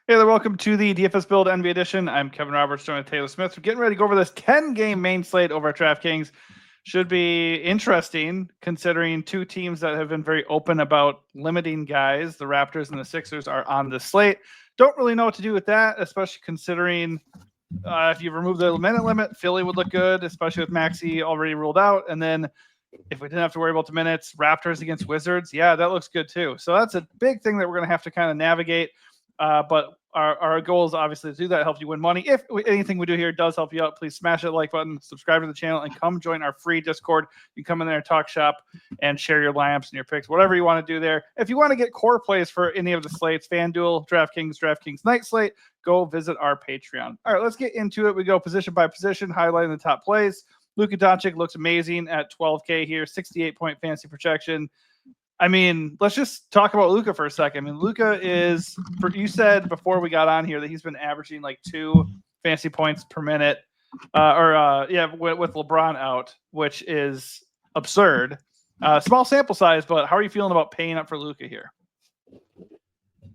Hey there, welcome to the DFS Build NBA Edition. I'm Kevin Roberts, joined with Taylor Smith. We're getting ready to go over this 10-game main slate over at DraftKings. Should be interesting considering two teams that have been very open about limiting guys. The Raptors and the Sixers are on the slate. Don't really know what to do with that, especially considering if you remove the minute limit, Philly would look good, especially with Maxey already ruled out. And then if we didn't have to worry about the minutes, Raptors against Wizards, yeah, that looks good too. So that's a big thing that we're going to have to kind of navigate. But our goal is obviously to do that, help you win money. If anything we do here does help you out, please smash that like button, subscribe to the channel, and come join our free Discord. You come in there and talk shop and share your lineups and your picks, whatever you want to do there. If you want to get core plays for any of the slates, FanDuel, DraftKings Night Slate, go visit our Patreon. All right, let's get into it. We go position by position, highlighting the top plays. Luka Doncic looks amazing at 12K here, 68-point fantasy projection. I mean, let's just talk about Luka for a second. I mean, Luka is, you said before we got on here that he's been averaging like 2 fantasy points per minute, with LeBron out, which is absurd. Small sample size, but how are you feeling about paying up for Luka here?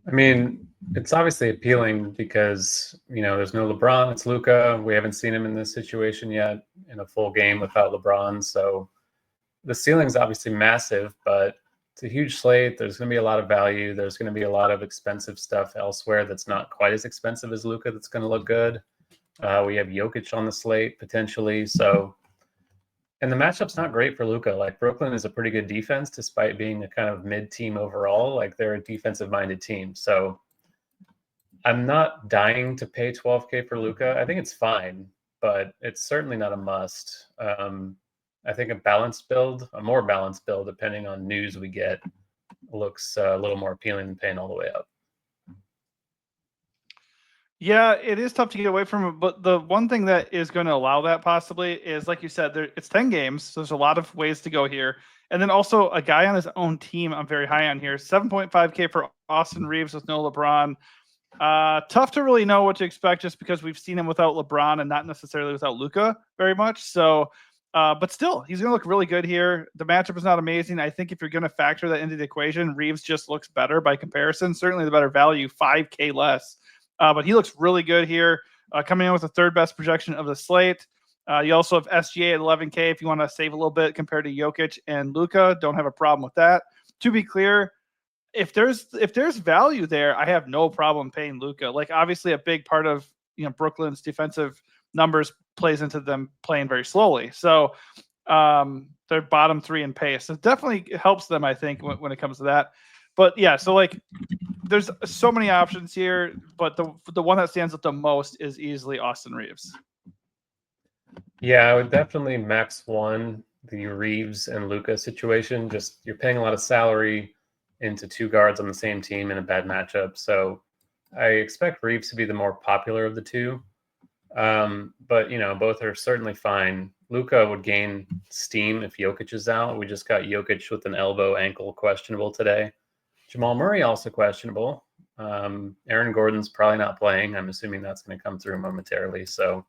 I mean, it's obviously appealing because, there's no LeBron, it's Luka. We haven't seen him in this situation yet in a full game without LeBron. So the ceiling's obviously massive, but it's a huge slate. There's going to be a lot of value. There's going to be a lot of expensive stuff elsewhere that's not quite as expensive as Luka that's going to look good. We have Jokic on the slate potentially. So, and the matchup's not great for Luka. Like, Brooklyn is a pretty good defense despite being a kind of mid-team overall. Like, they're a defensive-minded team. So I'm not dying to pay 12K for Luka. I think it's fine, but it's certainly not a must. I think a more balanced build, depending on news we get, looks a little more appealing than paying all the way up. Yeah, it is tough to get away from it, but the one thing that is going to allow that possibly is, like you said, it's 10 games, so there's a lot of ways to go here. And then also a guy on his own team I'm very high on here, 7.5K for Austin Reeves with no LeBron. Tough to really know what to expect just because we've seen him without LeBron and not necessarily without Luka very much. So, but still, he's going to look really good here. The matchup is not amazing. I think if you're going to factor that into the equation, Reeves just looks better by comparison. Certainly the better value, 5K less. But he looks really good here, coming in with the third best projection of the slate. You also have SGA at 11K if you want to save a little bit compared to Jokic and Luka. Don't have a problem with that. To be clear, if there's value there, I have no problem paying Luka. Like, obviously a big part of Brooklyn's defensive numbers plays into them playing very slowly. So they're bottom 3 in pace. So it definitely helps them, I think, when it comes to that. But yeah, so like there's so many options here, but the one that stands out the most is easily Austin Reeves. Yeah, I would definitely max one the Reeves and Luka situation. Just, you're paying a lot of salary into 2 guards on the same team in a bad matchup. So I expect Reeves to be the more popular of the two. But both are certainly fine. Luka would gain steam if Jokic is out. We just got Jokic with an elbow ankle questionable today. Jamal Murray also questionable. Aaron Gordon's probably not playing. I'm assuming that's going to come through momentarily. So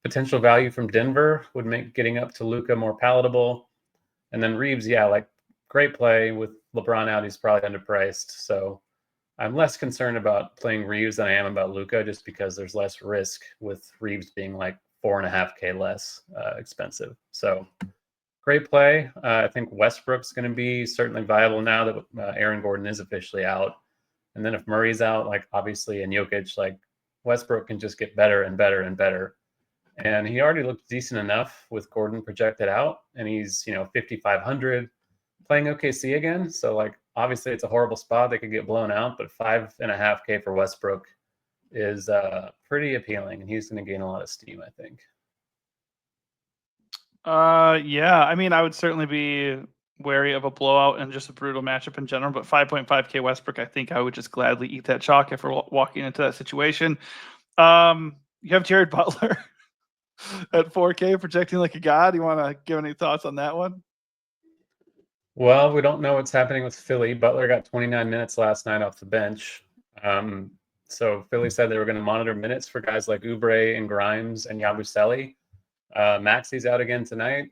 potential value from Denver would make getting up to Luka more palatable. And then Reeves, yeah, like, great play. With LeBron out, he's probably underpriced. So I'm less concerned about playing Reeves than I am about Luka, just because there's less risk with Reeves being like 4.5K less expensive. So great play. I think Westbrook's going to be certainly viable now that Aaron Gordon is officially out. And then if Murray's out, like, obviously, and Jokic, like, Westbrook can just get better and better and better. And he already looked decent enough with Gordon projected out, and he's 5,500 playing OKC again. So, like, obviously it's a horrible spot. They could get blown out, but 5.5K for Westbrook is pretty appealing, and he's going to gain a lot of steam, I think. Yeah, I mean, I would certainly be wary of a blowout and just a brutal matchup in general, but 5.5K Westbrook, I think I would just gladly eat that chalk if we're walking into that situation. You have Jared Butler at 4K projecting like a god. You want to give any thoughts on that one? Well, we don't know what's happening with Philly. Butler got 29 minutes last night off the bench. So Philly said they were going to monitor minutes for guys like Oubre and Grimes and Yabusele. Maxey's out again tonight.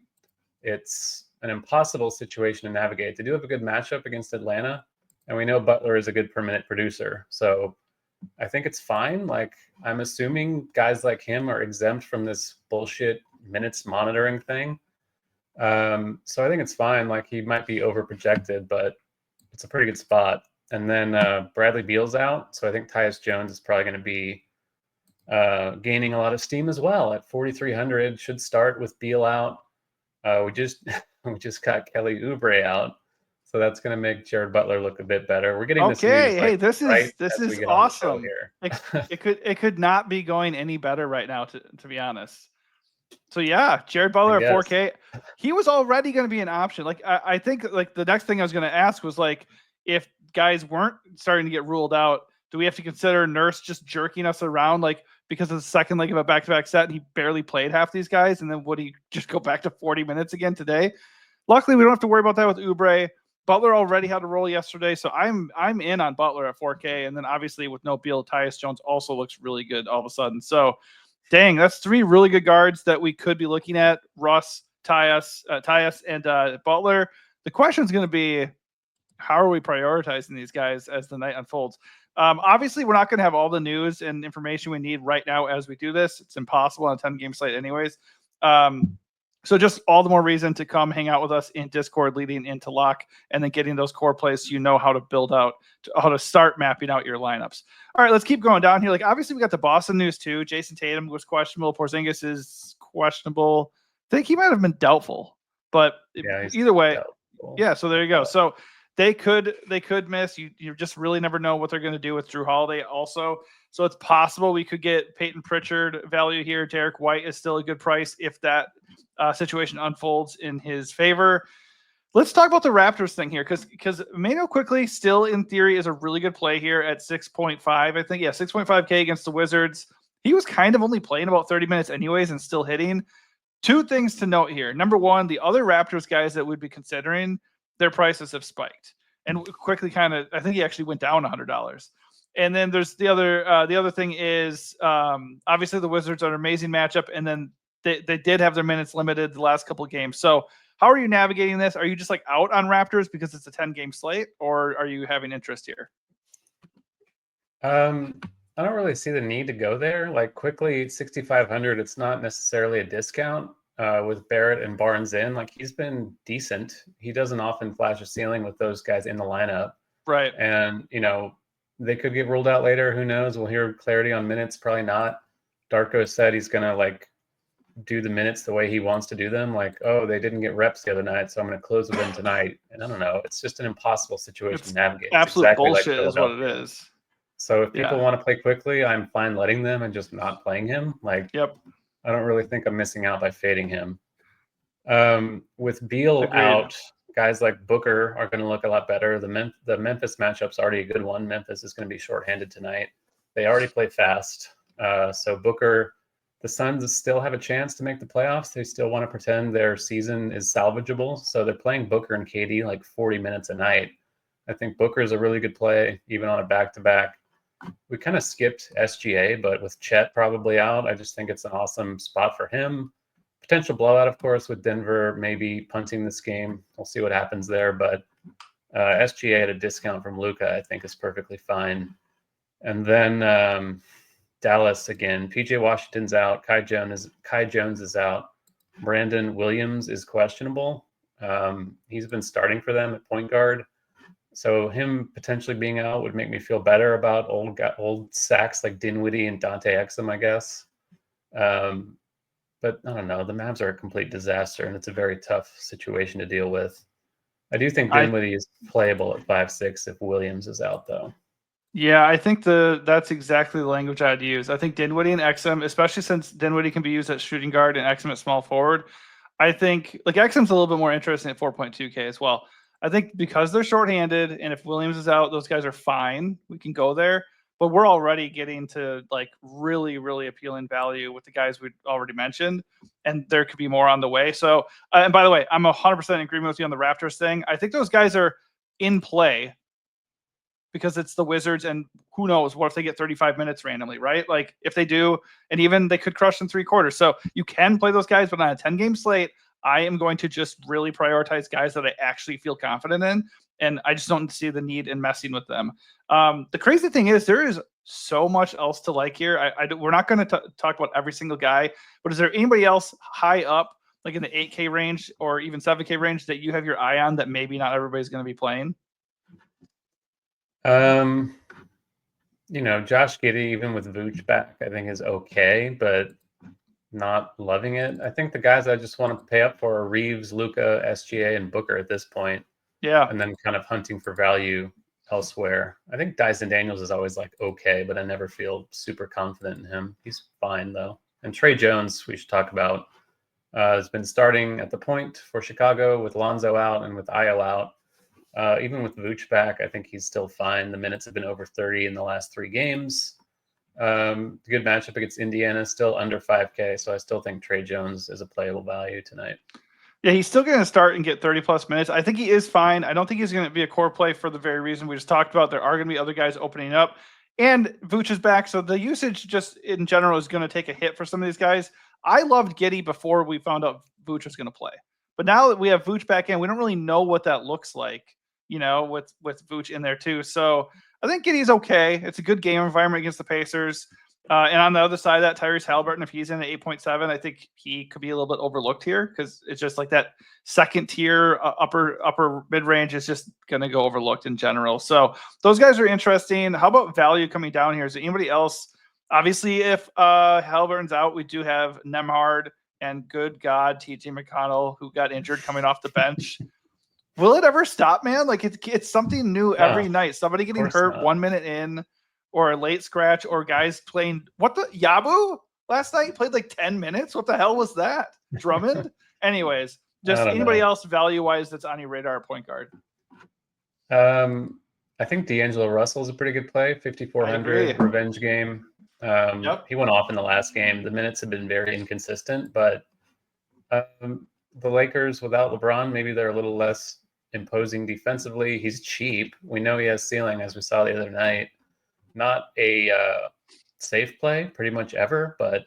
It's an impossible situation to navigate. They do have a good matchup against Atlanta, and we know Butler is a good per minute producer. So I think it's fine. Like, I'm assuming guys like him are exempt from this bullshit minutes monitoring thing. So I think it's fine. Like, he might be over projected, but it's a pretty good spot. And then Bradley Beal's out, so I think Tyus Jones is probably going to be gaining a lot of steam as well at 4,300. Should start with Beal out. We just got Kelly Oubre out, so that's going to make Jared Butler look a bit better. We're getting this news Hey, this right is as we get awesome. on the show here. it could not be going any better right now, to be honest. So yeah, Jared Butler at 4K. He was already going to be an option. Like I think like the next thing I was going to ask was like, if guys weren't starting to get ruled out, do we have to consider Nurse just jerking us around like because of the second leg of a back-to-back set and he barely played half these guys, and then would he just go back to 40 minutes again today? Luckily, we don't have to worry about that with Oubre. Butler already had a role yesterday, so I'm in on Butler at 4K, and then obviously with no Beal, Tyus Jones also looks really good all of a sudden. So dang, that's three really good guards that we could be looking at. Russ, Tyus, and Butler. The question is going to be, how are we prioritizing these guys as the night unfolds? Obviously, we're not going to have all the news and information we need right now as we do this. It's impossible on a 10-game slate anyways. So just all the more reason to come hang out with us in Discord leading into lock and then getting those core plays so you know how to build out, how to start mapping out your lineups. All right, let's keep going down here. Like, obviously, we got the Boston news too. Jason Tatum was questionable. Porzingis is questionable. I think he might have been doubtful, but either way, doubtful. Yeah, so there you go. So they could miss. You just really never know what they're going to do with Drew Holiday also. So it's possible we could get Peyton Pritchard value here. Derek White is still a good price if that situation unfolds in his favor. Let's talk about the Raptors thing here because Mano quickly still in theory is a really good play here at 6.5. I think, 6.5K against the Wizards. He was kind of only playing about 30 minutes anyways and still hitting. Two things to note here. Number one, the other Raptors guys that we'd be considering, their prices have spiked and quickly I think he actually went down $100. And then there's the other thing is obviously the Wizards are an amazing matchup, and then they did have their minutes limited the last couple of games. So how are you navigating this? Are you just like out on Raptors because it's a 10-game slate, or are you having interest here? I don't really see the need to go there. Like, quickly, 6,500, it's not necessarily a discount with Barrett and Barnes in. Like, he's been decent. He doesn't often flash a ceiling with those guys in the lineup. Right. And, they could get ruled out later. Who knows? We'll hear clarity on minutes. Probably not. Darko said he's going to do the minutes the way he wants to do them. Like, oh, they didn't get reps the other night, so I'm going to close with them tonight. And I don't know. It's just an impossible situation to navigate. Absolute exactly bullshit is what it is. So if people want to play quickly, I'm fine letting them and just not playing him. I don't really think I'm missing out by fading him. With Beal out, guys like Booker are going to look a lot better. The Memphis matchup's already a good one. Memphis is going to be shorthanded tonight. They already play fast. So Booker, the Suns still have a chance to make the playoffs. They still want to pretend their season is salvageable. So they're playing Booker and KD 40 minutes a night. I think Booker is a really good play, even on a back-to-back. We kind of skipped SGA, but with Chet probably out, I just think it's an awesome spot for him. Potential blowout, of course, with Denver maybe punting this game. We'll see what happens there. But SGA at a discount from Luka, I think, is perfectly fine. And then Dallas again. PJ Washington's out. Kai Jones is out. Brandon Williams is questionable. He's been starting for them at point guard. So him potentially being out would make me feel better about old sacks like Dinwiddie and Dante Exum, I guess. But I don't know. The Mavs are a complete disaster, and it's a very tough situation to deal with. I do think Dinwiddie is playable at 5'6" if Williams is out, though. Yeah, I think that's exactly the language I'd use. I think Dinwiddie and Exum, especially since Dinwiddie can be used at shooting guard and Exum at small forward, I think Exum's a little bit more interesting at 4.2K as well. I think because they're shorthanded, and if Williams is out, those guys are fine. We can go there. But we're already getting to really, really appealing value with the guys we already mentioned, and there could be more on the way. So, and by the way, I'm 100% in agreement with you on the Raptors thing. I think those guys are in play because it's the Wizards, and who knows what if they get 35 minutes randomly, right? If they do, and even they could crush in 3 quarters. So you can play those guys, but on a 10-game slate, I am going to just really prioritize guys that I actually feel confident in. and I just don't see the need in messing with them. The crazy thing is there is so much else to like here. We're not going to talk about every single guy, but is there anybody else high up, like in the 8K range or even 7K range, that you have your eye on that maybe not everybody's going to be playing? Josh Giddey, even with Vooch back, I think is okay, but not loving it. I think the guys I just want to pay up for are Reeves, Luka, SGA, and Booker at this point. Yeah. And then kind of hunting for value elsewhere. I think Dyson Daniels is always like okay, but I never feel super confident in him. He's fine though. And Trey Jones, we should talk about, has been starting at the point for Chicago with Lonzo out and with Io out. Even with Vooch back, I think he's still fine. The minutes have been over 30 in the last 3 games. Good matchup against Indiana, still under 5K. So I still think Trey Jones is a playable value tonight. Yeah, he's still going to start and get 30 plus minutes. I think he is fine. I don't think he's going to be a core play for the very reason we just talked about. There are going to be other guys opening up, and Vooch is back. So the usage just in general is going to take a hit for some of these guys. I loved Giddey before we found out Vooch was going to play. But now that we have Vooch back in, we don't really know what that looks like, with Vooch in there too. So I think Giddey's okay. It's a good game environment against the Pacers. And on the other side of that, Tyrese Halliburton, if he's in at 8.7, I think he could be a little bit overlooked here because it's just like that second tier upper mid range is just going to go overlooked in general. So those guys are interesting. How about value coming down here? Is there anybody else? Obviously, if Halliburton's out, we do have Nemhard and good God, TJ McConnell, who got injured coming off the bench. Will it ever stop, man? Like it's something new every night. Somebody getting hurt 1 minute in, or a late scratch, or guys playing Yabu last night played like 10 minutes. What the hell was that? Drummond? Anyways, just anybody else value wise that's on your radar at point guard? I think D'Angelo Russell is a pretty good play. 5,400 revenge game. He went off in the last game. The minutes have been very inconsistent, but the Lakers without LeBron, maybe they're a little less imposing defensively. He's cheap. We know he has ceiling, as we saw the other night. Not a safe play pretty much ever, but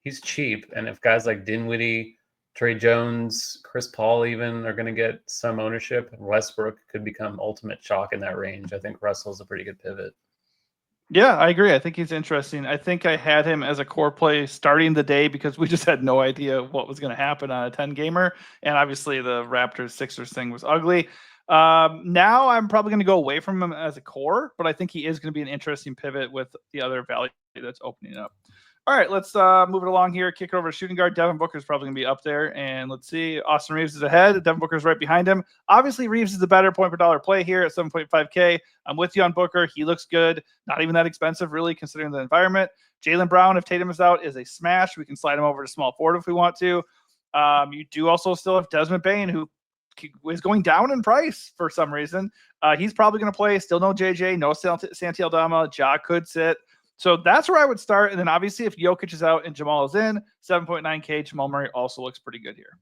he's cheap. And if guys like Dinwiddie, Trey Jones, Chris Paul even are going to get some ownership, Westbrook could become ultimate chalk in that range. I think Russell's a pretty good pivot. Yeah, I agree. I think he's interesting. I think I had him as a core play starting the day because we just had no idea what was going to happen on a 10 gamer. And obviously the Raptors Sixers thing was ugly. Now I'm probably going to go away from him as a core, but I think he is going to be an interesting pivot with the other value that's opening up. All right, let's move it along here. Kick it over to shooting guard. Devin Booker is probably going to be up there. And let's see. Austin Reeves is ahead. Devin Booker is right behind him. Obviously, Reeves is the better point per dollar play here at 7.5K. I'm with you on Booker. He looks good. Not even that expensive, really, considering the environment. Jaylen Brown, if Tatum is out, is a smash. We can slide him over to small forward if we want to. You do also still have Desmond Bane, who is going down in price for some reason. He's probably going to play. Still no JJ, no Santi Aldama. Ja could sit. So that's where I would start. And then obviously if Jokic is out and Jamal is in, 7.9K, Jamal Murray also looks pretty good here.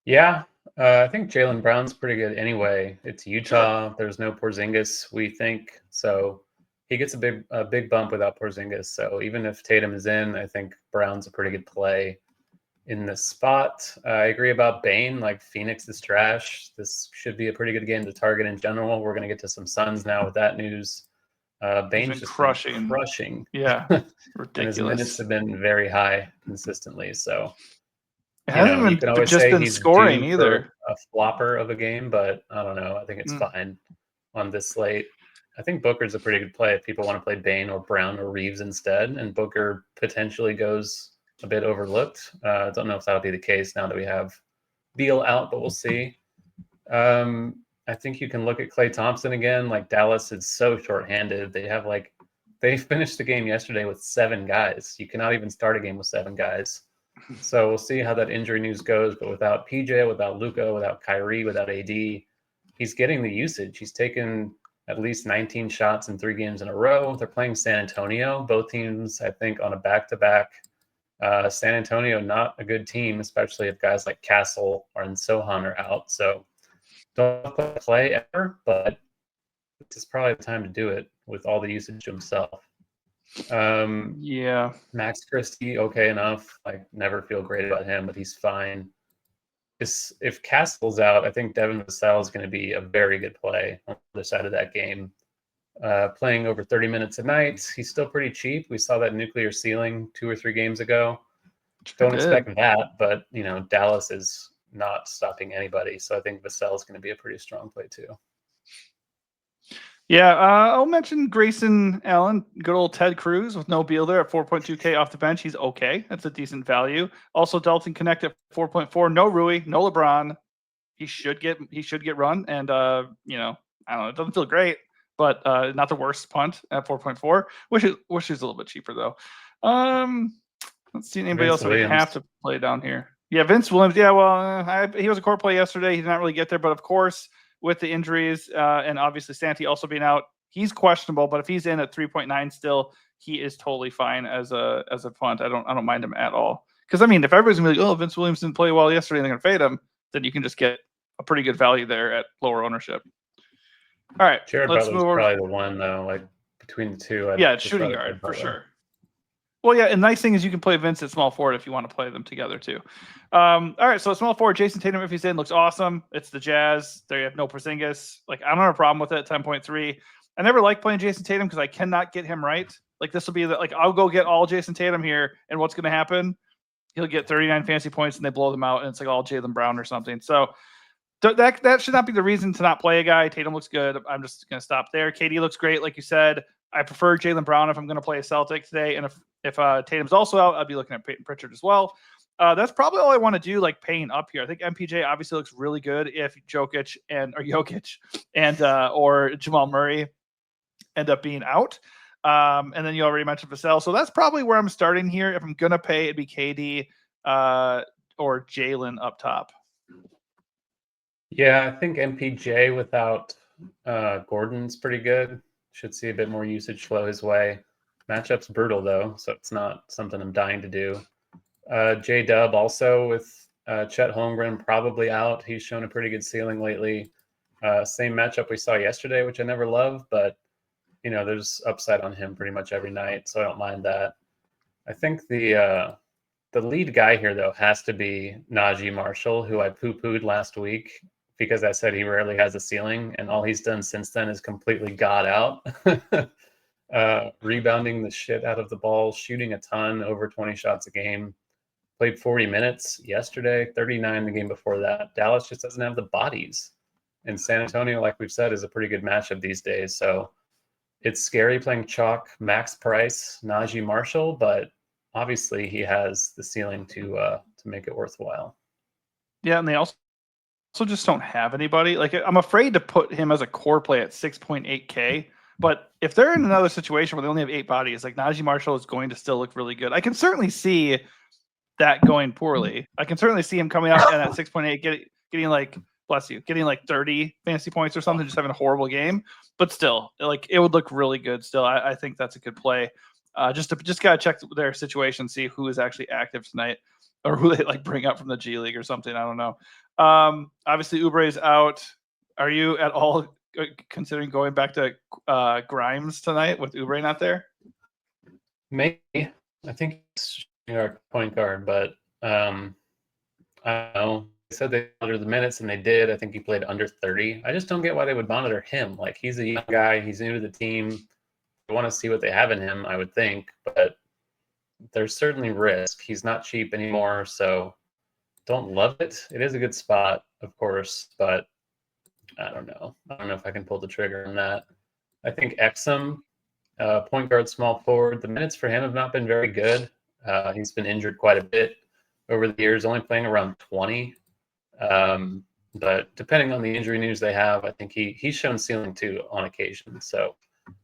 Yeah, I think Jaylen Brown's pretty good anyway. It's Utah. Sure. There's no Porzingis, we think. So he gets a big bump without Porzingis. So even if Tatum is in, I think Brown's a pretty good play in this spot. I agree about Bane. Like Phoenix is trash. This should be a pretty good game to target in general. We're going to get to some Suns now with that news. Bane's just crushing. Yeah, ridiculous. And his minutes have been very high consistently. So you can always just say been he's scoring either. A flopper of a game, but I don't know. I think it's fine on this slate. I think Booker's a pretty good play if people want to play Bane or Brown or Reeves instead. And Booker potentially goes a bit overlooked. I don't know if that'll be the case now that we have Beal out, but we'll see. I think you can look at Klay Thompson again. Like Dallas is so shorthanded. They finished the game yesterday with 7 guys. You cannot even start a game with 7 guys. So we'll see how that injury news goes. But without PJ, without Luka, without Kyrie, without AD, he's getting the usage. He's taken at least 19 shots in 3 games in a row. They're playing San Antonio. Both teams, I think, on a back-to-back. San Antonio, not a good team, especially if guys like Castle and Sohan are out. So don't play ever, but this is probably the time to do it with all the usage to himself. Yeah. Max Christie, okay enough. Like, never feel great about him, but he's fine. if Castle's out, I think Devin Vassell is going to be a very good play on the other side of that game. Playing over 30 minutes a night, he's still pretty cheap. We saw that nuclear ceiling 2 or 3 games ago. Don't expect that, but Dallas is not stopping anybody, so I think Vassell is going to be a pretty strong play too. Yeah, I'll mention Grayson Allen, good old Ted Cruz with no Beal at 4.2K off the bench. He's okay. That's a decent value. Also, Dalton Connect at 4.4. No Rui, no LeBron. He should get run, and I don't know. It doesn't feel great, but not the worst punt at 4.4. Which is a little bit cheaper though. Let's see anybody else we have to play down here. Yeah, Vince Williams. Yeah, well, he was a core play yesterday. He did not really get there, but of course, with the injuries and obviously Santi also being out, he's questionable. But if he's in at 3.9 still, he is totally fine as a punt. I don't mind him at all. Because I mean, if everybody's gonna be like, oh, Vince Williams didn't play well yesterday, and they're gonna fade him, then you can just get a pretty good value there at lower ownership. All right, Jared Butler's probably the one though. Like between the two, it's shooting guard for sure. Well, yeah, and nice thing is you can play Vince at small forward if you want to play them together too. All right, so small forward, Jason Tatum, if he's in, looks awesome. It's the Jazz. They have no Porzingis. Like, I don't have a problem with it, 10.3. I never like playing Jason Tatum because I cannot get him right. Like, this will be I'll go get all Jason Tatum here, and what's going to happen? He'll get 39 fantasy points, and they blow them out, and it's like all Jaylen Brown or something. So that should not be the reason to not play a guy. Tatum looks good. I'm just going to stop there. KD looks great, like you said. I prefer Jaylen Brown if I'm going to play a Celtic today, and if Tatum's also out, I'd be looking at Peyton Pritchard as well. That's probably all I want to do, like paying up here. I think MPJ obviously looks really good if Jokic and or Jamal Murray end up being out. And then you already mentioned Vassell. So that's probably where I'm starting here. If I'm going to pay, it'd be KD or Jaylen up top. Yeah, I think MPJ without Gordon's pretty good. Should see a bit more usage flow his way. Matchup's brutal though, so it's not something I'm dying to do. J-Dub also with Chet Holmgren probably out. He's shown a pretty good ceiling lately. Same matchup we saw yesterday, which I never loved, but there's upside on him pretty much every night, so I don't mind that. I think the lead guy here though has to be Najee Marshall, who I poo-pooed last week because I said he rarely has a ceiling, and all he's done since then is completely got out. Rebounding the shit out of the ball, shooting a ton, over 20 shots a game. Played 40 minutes yesterday, 39 the game before that. Dallas just doesn't have the bodies. And San Antonio, like we've said, is a pretty good matchup these days. So it's scary playing chalk, max price, Najee Marshall, but obviously he has the ceiling to make it worthwhile. Yeah, and they also just don't have anybody. Like, I'm afraid to put him as a core play at 6.8K. But if they're in another situation where they only have 8 bodies, like Najee Marshall is going to still look really good. I can certainly see that going poorly. I can certainly see him coming out at 6.8, getting like, bless you, getting like 30 fantasy points or something, just having a horrible game. But still, like, it would look really good still. I think that's a good play. Just gotta check their situation, see who is actually active tonight, or who they like bring up from the G League or something. I don't know. Obviously Oubre is out. Are you at all considering going back to Grimes tonight with Oubre not there? Maybe. I think he's our point guard, but I don't know. They said they monitored the minutes, and they did. I think he played under 30. I just don't get why they would monitor him. Like, he's a young guy. He's new to the team. They want to see what they have in him, I would think. But there's certainly risk. He's not cheap anymore, so don't love it. It is a good spot, of course, but I don't know. I don't know if I can pull the trigger on that. I think Exum, point guard, small forward, the minutes for him have not been very good. He's been injured quite a bit over the years, only playing around 20. But depending on the injury news they have, I think he's shown ceiling too on occasion. So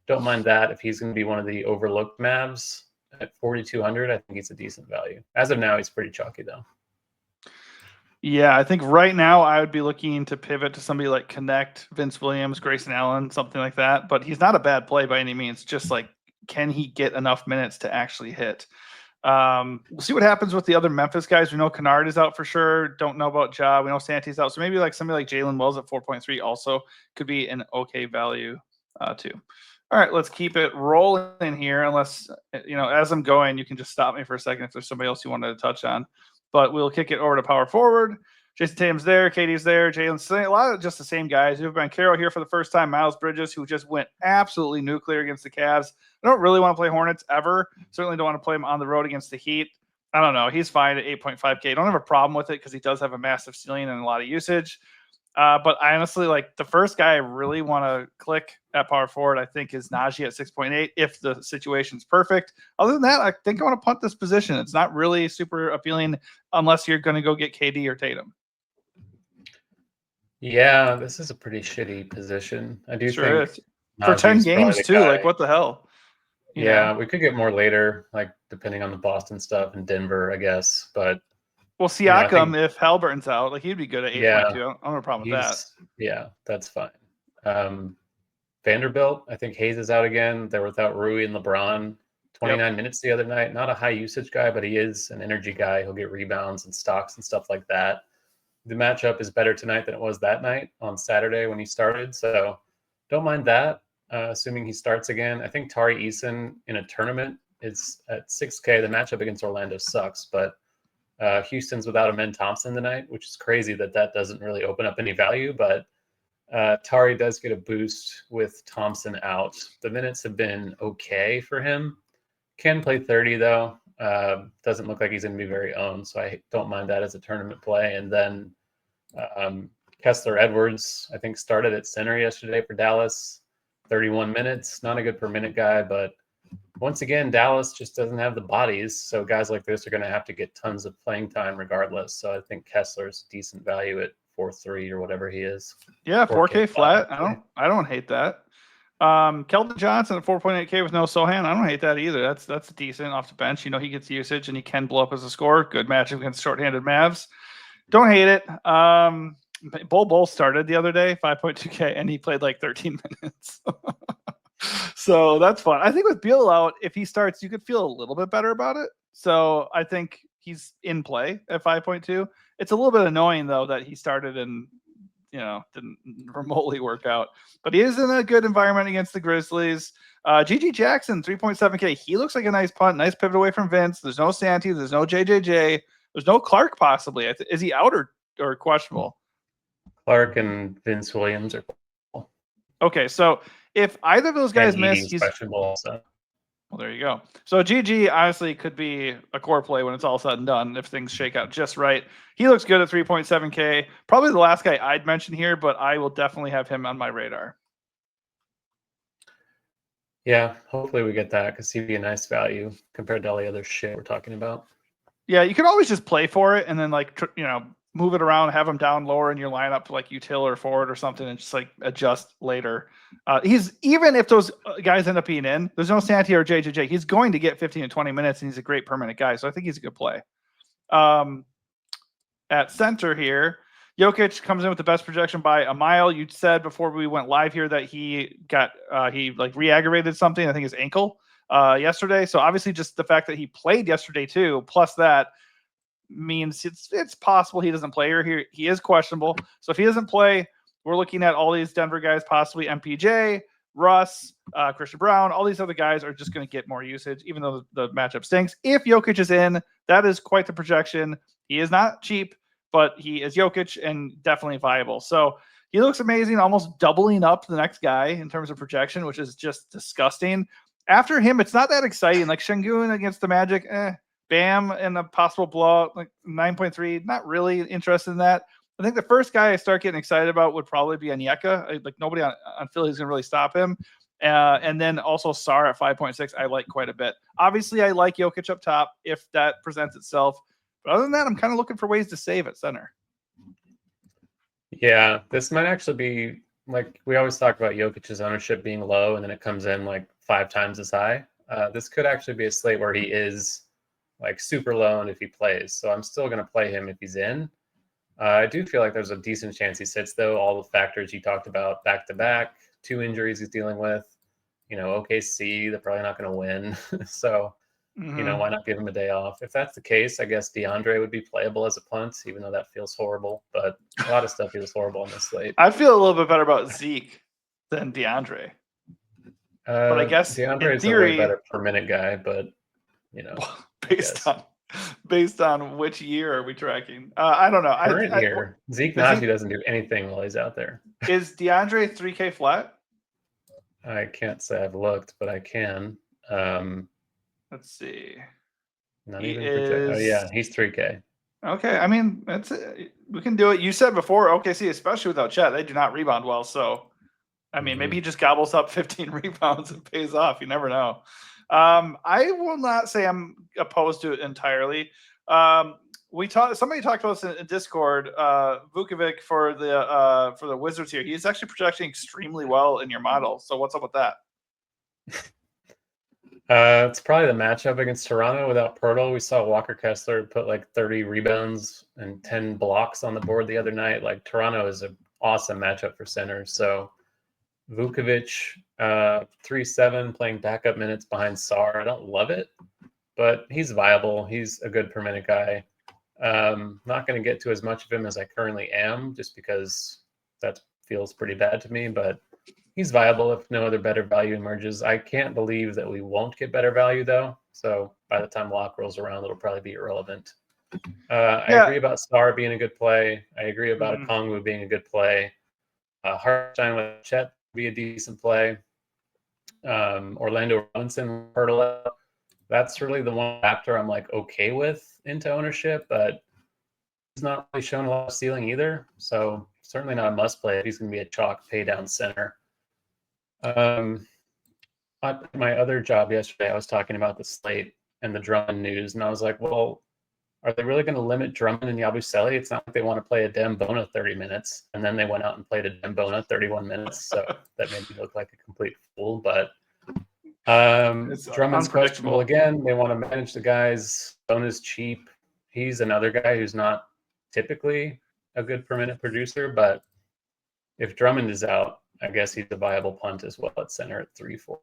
don't mind that. If he's going to be one of the overlooked Mavs at 4,200, I think he's a decent value. As of now, he's pretty chalky though. Yeah, I think right now I would be looking to pivot to somebody like Connect, Vince Williams, Grayson Allen, something like that. But he's not a bad play by any means. Just like, can he get enough minutes to actually hit? We'll see what happens with the other Memphis guys. We know Kennard is out for sure. Don't know about Ja. We know Santi's out. So maybe like somebody like Jalen Wells at 4.3 also could be an okay value too. All right, let's keep it rolling here. Unless, as I'm going, you can just stop me for a second if there's somebody else you wanted to touch on. But we'll kick it over to power forward. Jason Tatum's there, Katie's there, Jalen's a lot of just the same guys. You've been Carroll here for the first time, Miles Bridges, who just went absolutely nuclear against the Cavs. I don't really want to play Hornets ever. Certainly don't want to play him on the road against the Heat. I don't know. He's fine at 8.5K. Don't have a problem with it because he does have a massive ceiling and a lot of usage. But I honestly, like, the first guy I really want to click at power forward, I think, is Najee at 6.8 if the situation's perfect. Other than that, I think I want to punt this position. It's not really super appealing unless you're going to go get KD or Tatum. Yeah, this is a pretty shitty position. I do Sure think is. For 10 games, too. Guy. Like, what the hell? You know? We could get more later, like, depending on the Boston stuff in Denver, I guess. But well, Siakam, if Halliburton's out, like, he'd be good at 8.2. I don't have a problem with that. Yeah, that's fine. Vanderbilt, I think Hayes is out again. They're without Rui and LeBron. 29 minutes the other night. Not a high usage guy, but he is an energy guy. He'll get rebounds and stocks and stuff like that. The matchup is better tonight than it was that night on Saturday when he started. So don't mind that, assuming he starts again. I think Tari Eason in a tournament is at 6K. The matchup against Orlando sucks, but Houston's without Amen Thompson tonight, which is crazy that doesn't really open up any value. But Tari does get a boost with Thompson out. The minutes have been okay for him. Can play 30, though. Doesn't look like he's going to be very owned, so I don't mind that as a tournament play. And then Kessler Edwards, I think, started at center yesterday for Dallas. 31 minutes, not a good per minute guy, but once again, Dallas just doesn't have the bodies. So guys like this are going to have to get tons of playing time regardless. So I think Kessler's decent value at 4.3 or whatever he is. Yeah, 4K flat. I don't hate that. Keldon Johnson at 4.8K with no Sohan. I don't hate that either. That's decent off the bench. You know, he gets usage and he can blow up as a scorer. Good matchup against shorthanded Mavs. Don't hate it. Bol started the other day, 5.2K, and he played like 13 minutes. So that's fun. I think with Beal out, if he starts, you could feel a little bit better about it. So I think he's in play at 5.2. It's a little bit annoying, though, that he started and, didn't remotely work out. But he is in a good environment against the Grizzlies. GG Jackson, 3.7K. He looks like a nice punt, nice pivot away from Vince. There's no Santee. There's no JJJ. There's no Clark, possibly. Is he out or questionable? Clark and Vince Williams are questionable. Okay, so if either of those guys miss, he's questionable also. Well, there you go. So GG honestly could be a core play when it's all said and done if things shake out just right. He looks good at 3.7K. Probably the last guy I'd mention here, but I will definitely have him on my radar. Yeah, hopefully we get that because he'd be a nice value compared to all the other shit we're talking about. Yeah, you can always just play for it and then move it around, have him down lower in your lineup, like util or forward or something, and just adjust later. He's even if those guys end up being in, there's no Santee or JJJ. He's going to get 15 to 20 minutes, and he's a great permanent guy. So I think he's a good play. At center here, Jokic comes in with the best projection by a mile. You said before we went live here that he got re-aggravated something. I think his ankle yesterday. So obviously, just the fact that he played yesterday too, plus that, means it's possible he doesn't play here. He is questionable. So if he doesn't play, we're looking at all these Denver guys, possibly MPJ, Russ, Christian Brown. All these other guys are just going to get more usage, even though the matchup stinks. If Jokic is in, that is quite the projection. He is not cheap, but he is Jokic and definitely viable. So he looks amazing, almost doubling up the next guy in terms of projection, which is just disgusting. After him, it's not that exciting. Like Şengün against the Magic, Bam and a possible blowout, like 9.3. Not really interested in that. I think the first guy I start getting excited about would probably be Onyeka. Like nobody on Philly is going to really stop him. And then also Sar at 5.6, I like quite a bit. Obviously, I like Jokic up top if that presents itself. But other than that, I'm kind of looking for ways to save at center. Yeah, this might actually be like we always talk about Jokic's ownership being low, and then it comes in like 5 times as high. This could actually be a slate where he is like super low if he plays. So I'm still going to play him if he's in. I do feel like there's a decent chance he sits, though. All the factors you talked about back-to-back, 2 injuries he's dealing with. OKC, they're probably not going to win. So, why not give him a day off? If that's the case, I guess DeAndre would be playable as a punt, even though that feels horrible. But a lot of stuff feels horrible on this slate. I feel a little bit better about Zeke than DeAndre. But I guess DeAndre is a way better per minute guy, but, based on Based on which year are we tracking? I don't know. Current year, Zeke Naji doesn't do anything while he's out there. Is DeAndre 3K flat? I can't say I've looked, but I can. Let's see. Not He even project. Oh is yeah, he's 3K. okay. I mean, that's it. We can do it. You said before OKC, especially without Chet, they do not rebound well. So, I mean, maybe he just gobbles up 15 rebounds and pays off. You never know. I will not say I'm opposed to it entirely. Somebody talked about this in Discord. Vukovic for the Wizards here. He's actually projecting extremely well in your model. So what's up with that? It's probably the matchup against Toronto without Pirtle. We saw Walker Kessler put like 30 rebounds and 10 blocks on the board the other night. Like Toronto is an awesome matchup for centers. So Vukovic, 3-7, playing backup minutes behind Sar. I don't love it, but he's viable. He's a good per minute guy. Not going to get to as much of him as I currently am, just because that feels pretty bad to me, but he's viable if no other better value emerges. I can't believe that we won't get better value, though. So by the time lock rolls around, it'll probably be irrelevant. I agree about Star being a good play. I agree about Okongwu being a good play. Hartenstein with Chet be a decent play. Orlando Robinson, Hurdle. That's really the one factor I'm like okay with into ownership, but he's not really shown a lot of ceiling either. So certainly not a must play if he's going to be a chalk pay down center. At my other job yesterday, I was talking about the slate and the Drummond news, and I was like, well, are they really going to limit Drummond and Yabusele? It's not like they want to play a Dembona 30 minutes, and then they went out and played a Dembona 31 minutes, so that made me look like a complete fool. But Drummond's questionable again. They want to manage the guys. Bona's cheap. He's another guy who's not typically a good per minute producer, but if Drummond is out, I guess he's a viable punt as well at center at 3-4.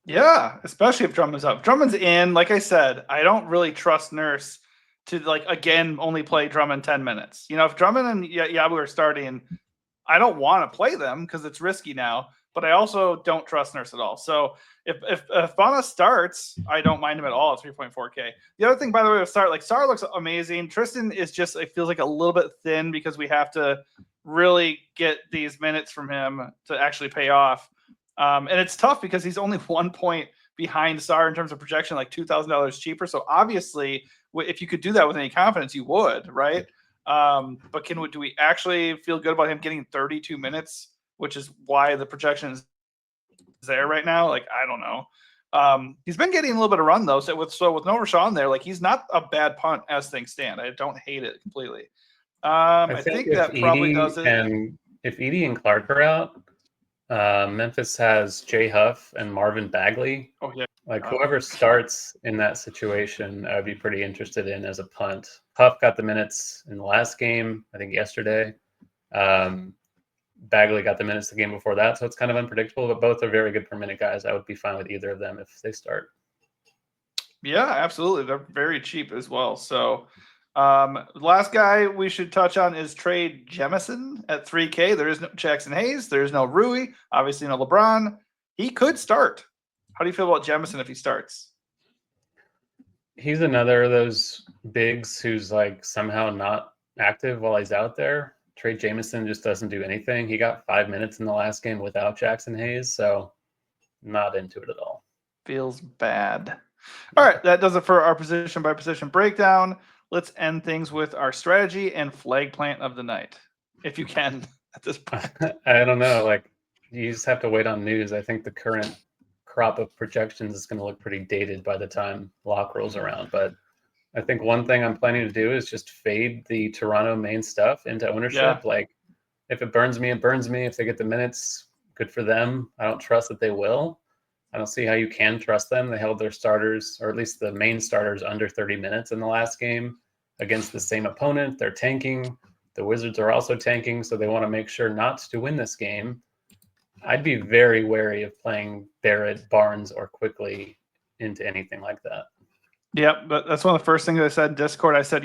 Yeah, especially if Drummond's up. If Drummond's in, like I said, I don't really trust Nurse to again only play Drummond 10 minutes. If Drummond and Yabu are starting, I don't want to play them because it's risky now. But I also don't trust Nurse at all. So if Bona starts, I don't mind him at all at 3.4K. The other thing, by the way, with Sar, Sar looks amazing. Tristan is just, it feels like a little bit thin because we have to really get these minutes from him to actually pay off. And it's tough because he's only 1 point behind Sar in terms of projection, like $2,000 cheaper. So obviously, if you could do that with any confidence, you would, right? But do we actually feel good about him getting 32 minutes, which is why the projection is there right now? I don't know. He's been getting a little bit of run though. So with no Rashawn there, he's not a bad punt as things stand. I don't hate it completely. I think that probably does it. And if Edie and Clark are out, Memphis has Jay Huff and Marvin Bagley. Oh yeah. Whoever starts in that situation, I would be pretty interested in as a punt. Huff got the minutes in the last game, I think yesterday. Bagley got the minutes the game before that, so it's kind of unpredictable, but both are very good per minute guys. I would be fine with either of them if they start. Yeah, absolutely. They're very cheap as well. So last guy we should touch on is Trey Jemison at 3K. There is no Jackson Hayes. There's no Rui. Obviously no LeBron. He could start. How do you feel about Jemison if he starts? He's another of those bigs who's somehow not active while he's out there. Trey Jameson just doesn't do anything. He got 5 minutes in the last game without Jackson Hayes, so not into it at all. Feels bad. All right, that does it for our position by position breakdown. Let's end things with our strategy and flag plant of the night, if you can at this point. I don't know. You just have to wait on news. I think the current crop of projections is going to look pretty dated by the time lock rolls around, but I think one thing I'm planning to do is just fade the Toronto main stuff into ownership. Yeah. If it burns me, it burns me. If they get the minutes, good for them. I don't trust that they will. I don't see how you can trust them. They held their starters, or at least the main starters, under 30 minutes in the last game against the same opponent. They're tanking. The Wizards are also tanking, so they want to make sure not to win this game. I'd be very wary of playing Barrett, Barnes, or Quickly into anything like that. Yep, but that's one of the first things I said in Discord. I said,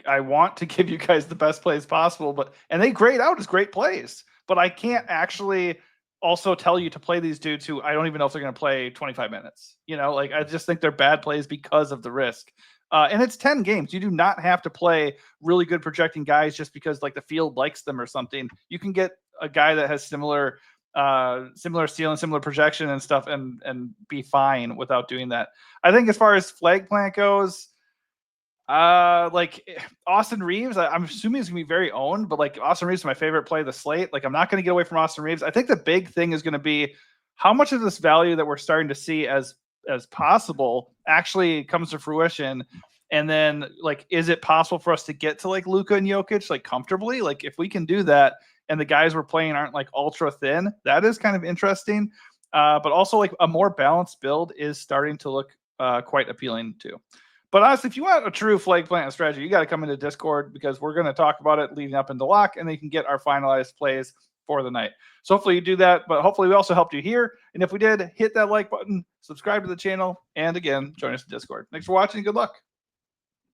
I want to give you guys the best plays possible, and they grade out as great plays, but I can't actually also tell you to play these dudes who I don't even know if they're going to play 25 minutes. I just think they're bad plays because of the risk. And it's 10 games. You do not have to play really good projecting guys just because like the field likes them or something. You can get a guy that has similar ceiling, similar projection and stuff, and be fine without doing that. I think as far as flag plant goes, like Austin Reeves, I'm assuming he's gonna be very owned, but like Austin Reeves is my favorite play of the slate. Like I'm not gonna get away from Austin Reeves. I think the big thing is gonna be how much of this value that we're starting to see as possible actually comes to fruition. And then like, is it possible for us to get to like Luka and Jokic like comfortably? Like if we can do that and the guys we're playing aren't like ultra thin, that is kind of interesting. But also like a more balanced build is starting to look quite appealing too. But honestly, if you want a true flag plant strategy, you got to come into Discord because we're going to talk about it leading up into lock, and then you can get our finalized plays for the night. So hopefully you do that, but hopefully we also helped you here. And if we did, hit that like button, subscribe to the channel, and again, join us in Discord. Thanks for watching. Good luck.